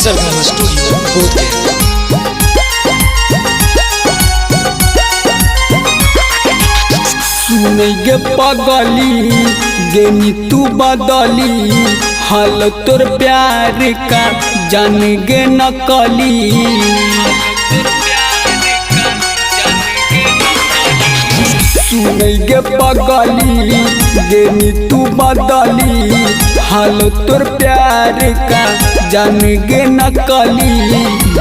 सरगम studio Bodhgaya. सुनै गे पगली गेनी तू बदली हाल तोर प्यार का जान गे नकली। सुनै गे पगली गेनी तू बदली हाल तोर प्यार का जान गे नकली।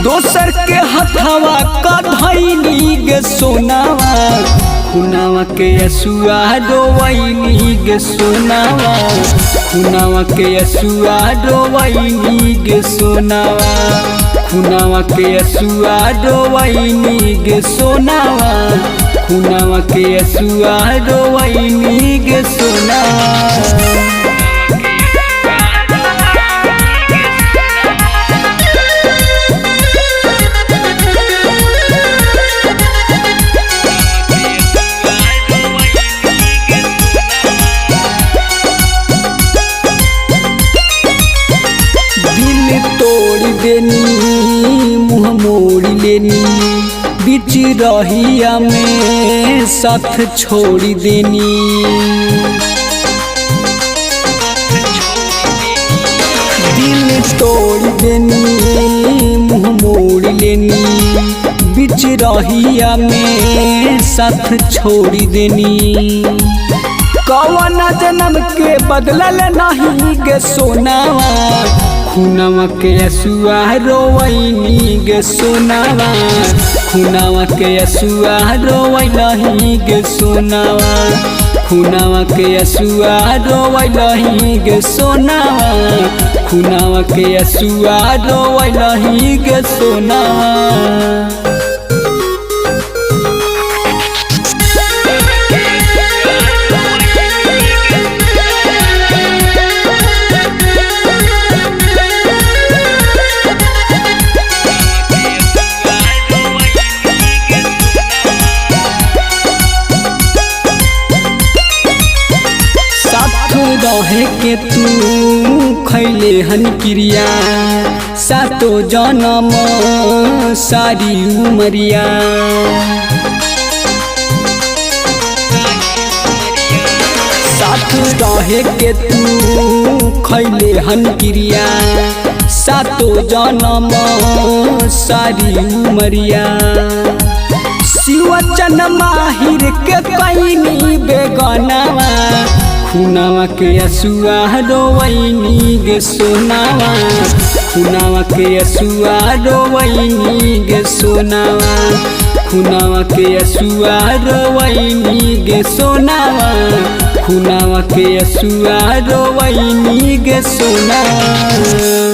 दोसर के हथवा का धैनी गे सोनावा खुनावा के यसुआ रोवैनी गे सोनावा। खुनावा के यसुआ रोवैनी गे सोनावा। खुनावा के यसुआ रोवैनी गे सोनावा। खुनावा के यसुआ रोवैनी गे सोनावा। तोड़ देनी मुँह मोड़ लेनी बीच रहिया में साथ छोड़ देनी। दिल तोड़ देनी मुँह मोड़ लेनी बीच रहिया में साथ छोड़ देनी। कौन जन्म के बदलल नहीं गे सोनावा। खुनावा के यसुआ रोवैनी गे सोनावा। खुनावा के यसुआ रोवैलही गे सोनावा। खुनावा के यसुआ रोवैलही गे सोनावा। खुनावा के यसुआ रोवैलही गे सोनावा। रहे के तू खैले हन क्रिया सातो जन्म सारी उमरिया। साथ रहे के तू खैले हन क्रिया सातो जन्म सारी उमरिया। शिवचन माहिर के कैनी बेगनावा। खुनावा के यसुआ रोवैनी गे सोनावा। खुनावा के यसुआ रोवैनी गे सोनावा। खुनावा के यसुआ रोवैनी गे सोनावा। खुनावा के यसुआ रोवैनी गे सोनावा।